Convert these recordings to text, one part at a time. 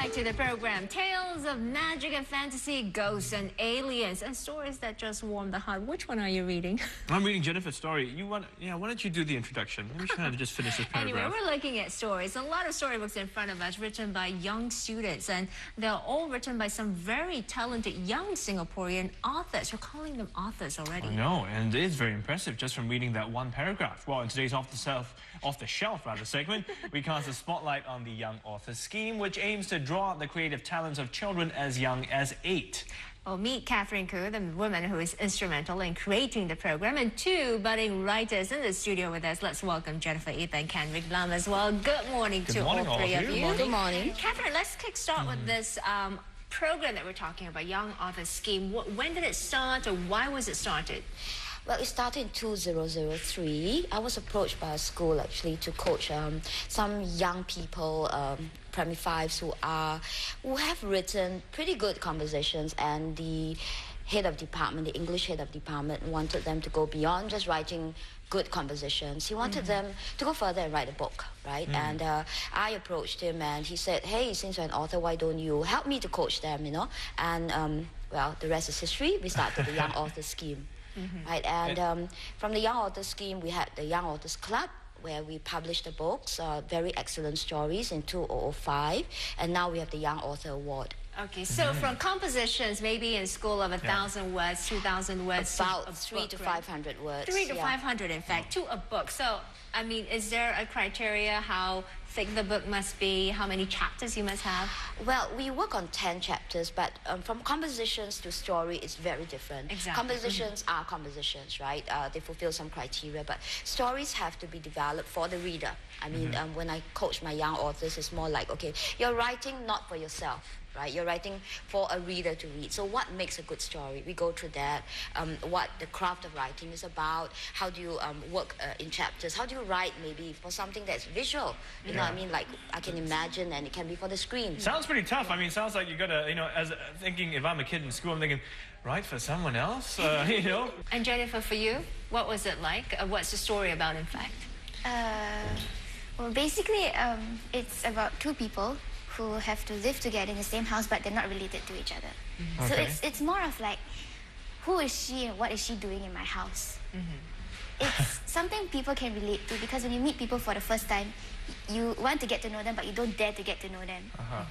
back to the program. Tales of magic and fantasy, ghosts and aliens, and stories that just warm the heart. Which one are you reading? I'm reading Jennifer's story. Why don't you do the introduction? Let me try to just finish this paragraph. Anyway, we're looking at stories. A lot of storybooks in front of us written by young students, and they're all written by some very talented young Singaporean authors. We're calling them authors already. I know, and it is very impressive just from reading that one paragraph. Well, in today's off the shelf segment, we cast a spotlight on the Young Author Scheme, which aims to draw out the creative talents of children as young as 8. Well, meet Catherine Khoo, the woman who is instrumental in creating the program, and 2 budding writers in the studio with us. Let's welcome Jennifer Ith and Kenrick Lam as well. Good morning to all 3 of you. Good morning. Catherine, let's kickstart with this program that we're talking about, Young Author Scheme. When did it start, or why was it started? Well, it started in 2003. I was approached by a school actually to coach some young people, primary 5s who have written pretty good compositions, and the head of department, the English head of department, wanted them to go beyond just writing good compositions. He wanted them to go further and write a book, right? And I approached him, and he said, hey, since you're an author, why don't you help me to coach them, you know? And well, the rest is history. We started the Young Author Scheme. Right, and from the Young Authors Scheme, we had the Young Authors Club, where we published the books, very excellent stories in 2005, and now we have the Young Author Award. Okay, so from compositions, maybe in school of 1,000 words, 2,000 words, about 300 to 500 words. 300 to 500, in fact, to a book. So, I mean, is there a criteria how thick the book must be, how many chapters you must have? Well, we work on 10 chapters, but from compositions to story, it's very different. Exactly. Compositions are compositions, right? They fulfill some criteria, but stories have to be developed for the reader. I mean, when I coach my young authors, it's more like, okay, you're writing not for yourself, right? You're writing for a reader to read. So what makes a good story? We go through that, what the craft of writing is about, how do you work in chapters, how do you write maybe for something that's visual, you know what I mean, like I can imagine, and it can be for the screen. Sounds pretty tough. I mean, sounds like you gotta, you know, as thinking, if I'm a kid in school, I'm thinking, write for someone else, you know? And Jennifer, for you, what was it like? What's the story about, in fact? Well, basically, it's about 2 people who have to live together in the same house, but they're not related to each other. So it's more of like, who is she and what is she doing in my house? It's something people can relate to, because when you meet people for the first time, you want to get to know them, but you don't dare to get to know them.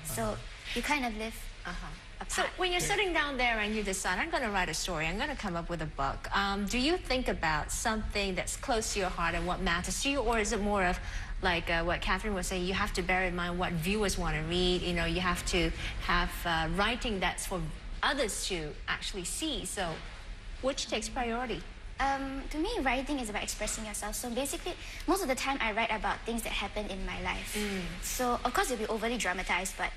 So you kind of live apart. So when you're sitting down there and you decide, I'm going to write a story, I'm going to come up with a book, do you think about something that's close to your heart and what matters to you, or is it more of like what Catherine was saying, you have to bear in mind what viewers want to read, you know, you have to have writing that's for others to actually see, so which takes priority? To me, writing is about expressing yourself. So basically, most of the time I write about things that happen in my life. So of course it'll be overly dramatized, but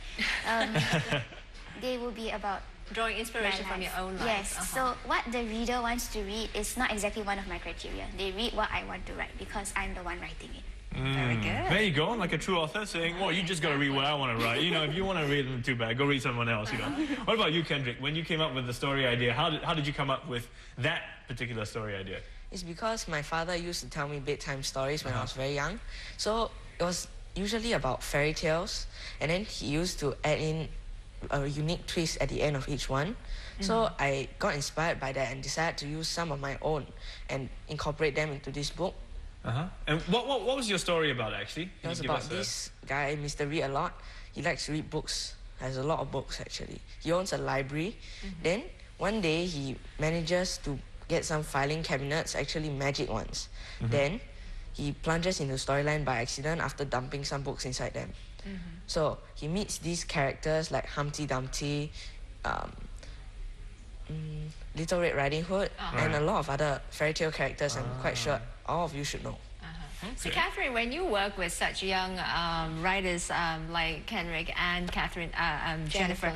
they will be about drawing inspiration from your own life. Yes. So what the reader wants to read is not exactly one of my criteria. They read what I want to write because I'm the one writing it. Very good. There you go, like a true author saying, well, you just got to read what I want to write. You know, if you want to read them, too bad. Go read someone else, you know. What about you, Kendrick? When you came up with the story idea, how did you come up with that particular story idea? It's because my father used to tell me bedtime stories when I was very young. So it was usually about fairy tales, and then he used to add in a unique twist at the end of each one. So I got inspired by that and decided to use some of my own and incorporate them into this book. And what was your story about, actually? It was about this guy, Mr. Read a Lot. He likes to read books. Has a lot of books, actually. He owns a library. Then one day he manages to get some filing cabinets, actually magic ones. Then he plunges into storyline by accident after dumping some books inside them. So he meets these characters like Humpty Dumpty, Little Red Riding Hood, and a lot of other fairy tale characters. I'm quite sure all of you should know. So Catherine, when you work with such young writers like Kenrick and Jennifer,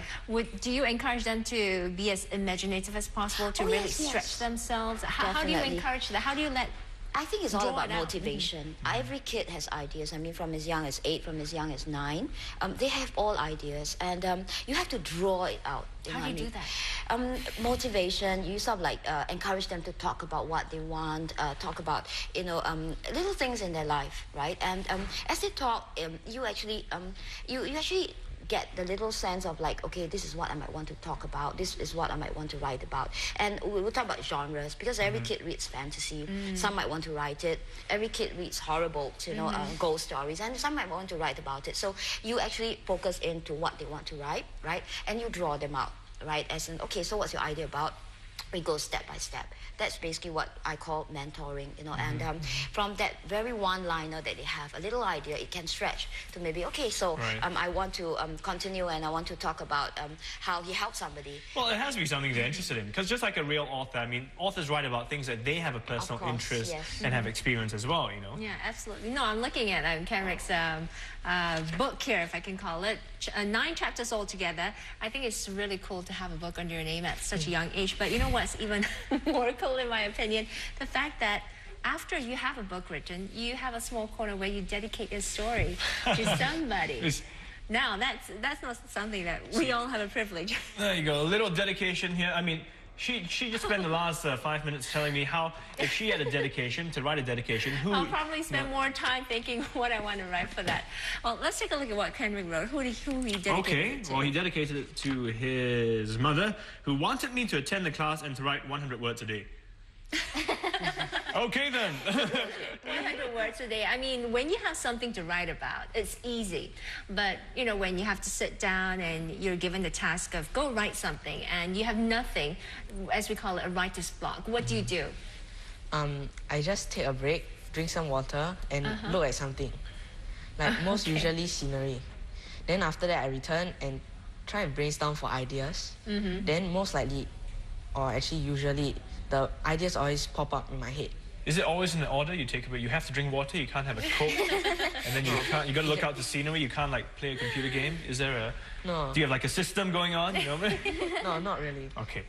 do you encourage them to be as imaginative as possible, to really stretch themselves? How do you encourage that? How do you let I think it's all about motivation. Every kid has ideas. I mean, from as young as 8, from as young as 9. They have all ideas, and you have to draw it out. How do you do that? Motivation. You sort of like encourage them to talk about what they want, talk about, you know, little things in their life, right? And as they talk, you actually get the little sense of like, okay, this is what I might want to talk about. This is what I might want to write about. And we'll talk about genres because every kid reads fantasy. Some might want to write it. Every kid reads horror books, you know, ghost stories, and some might want to write about it. So you actually focus into what they want to write, right? And you draw them out, right? As in, okay, so what's your idea about? We go step by step. That's basically what I call mentoring, you know. And from that very one-liner that they have, a little idea, it can stretch to maybe, okay, so I want to continue and I want to talk about how he helped somebody. Well, it has to be something they're interested in, because just like a real author, I mean, authors write about things that they have a personal course, interest yes. and have experience as well, you know. Yeah, absolutely. No, I'm looking at Kenrick's book here, if I can call it. 9 chapters altogether. I think it's really cool to have a book under your name at such a young age. But you know what's even more cool, in my opinion? The fact that after you have a book written, you have a small corner where you dedicate your story to somebody. Now, that's not something that we all have a privilege. There you go, a little dedication here. I mean, she just spent the last 5 minutes telling me how, if she had a dedication, to write a dedication, who... I'll probably spend more time thinking what I want to write for that. Well, let's take a look at what Kenrick wrote. Who he dedicated it to. Well, he dedicated it to his mother, who wanted me to attend the class and to write 100 words a day. Okay then. 100 words a day. I mean, when you have something to write about, it's easy. But, you know, when you have to sit down and you're given the task of go write something and you have nothing, as we call it, a writer's block, what do you do? I just take a break, drink some water, and look at something. Like most usually scenery. Then after that, I return and try and brainstorm for ideas. Then most likely, or actually usually, the ideas always pop up in my head. Is it always in the order? You take a break, you have to drink water, you can't have a Coke, and then you got to look out the scenery, you can't like play a computer game? Is there a... No. Do you have like a system going on, you know? No, not really. Okay.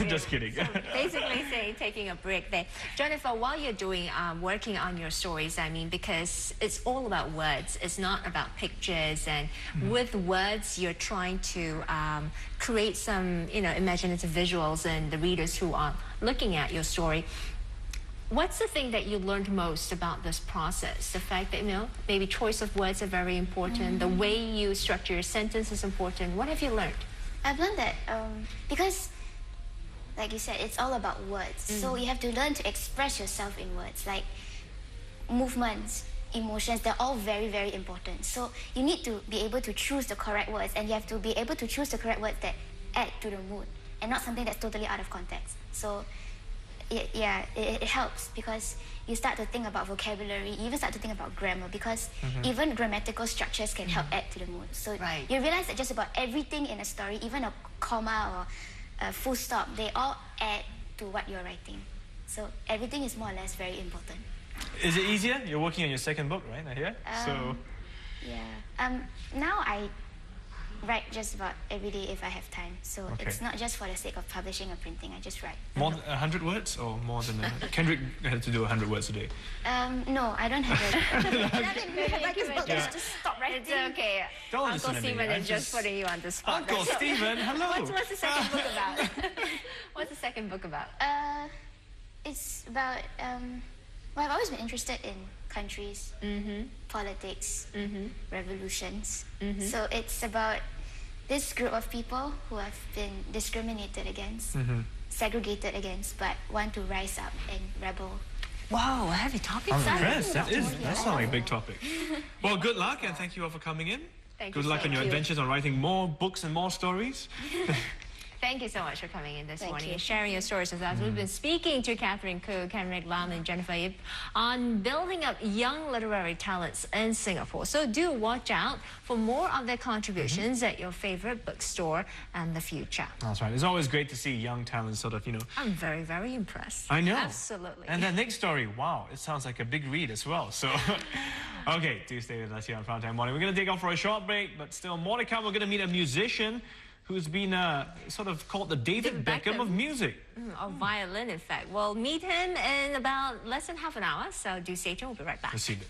Just kidding. Basically say taking a break there. Jennifer, while you're doing working on your stories, I mean, because it's all about words, it's not about pictures, and with words you're trying to create some, you know, imaginative visuals in the readers who are looking at your story. What's the thing that you learned most about this process? The fact that, you know, maybe choice of words are very important, the way you structure your sentence is important. What have you learned? I've learned that because, like you said, it's all about words. So you have to learn to express yourself in words, like movements, emotions, they're all very, very important. So you need to be able to choose the correct words, and you have to be able to choose the correct words that add to the mood and not something that's totally out of context. So it helps because you start to think about vocabulary, you even start to think about grammar, because even grammatical structures can help add to the mood. So you realize that just about everything in a story, even a comma or a full stop, they all add to what you're writing. So everything is more or less very important. Is it easier? You're working on your second book, right? I hear? Now I write just about every day if I have time. So it's not just for the sake of publishing or printing, I just write. More than 100 words or more than... Kendrick had to do 100 words a day. No, I don't have it. Just stop writing. It's okay. Don't Uncle listen to me. Stephen is just putting you on the spot. Uncle Stephen, hello. What's the second book about? What's the second book about? It's about, well, I've always been interested in countries, politics, revolutions. So it's about this group of people who have been discriminated against, segregated against, but want to rise up and rebel. Wow, a heavy topic. I'm impressed. That's not like a big topic. Well, good luck and thank you all for coming in. Good luck on your adventures on writing more books and more stories. Thank you so much for coming in this morning you. and sharing your stories with us. We've been speaking to Catherine Khoo, Kenrick Lam and Jennifer Yip on building up young literary talents in Singapore. So do watch out for more of their contributions at your favorite bookstore in the future. That's right. It's always great to see young talents sort of, you know... I'm very, very impressed. I know. Absolutely. And that next story, wow, it sounds like a big read as well. So, okay, do stay with us here on Primetime Morning. We're going to take off for a short break, but still more to come. We're going to meet a musician who's been sort of called the David Beckham of music. Of violin, in fact. We'll meet him in about less than half an hour, so do stay tuned. We'll be right back. Let's see that.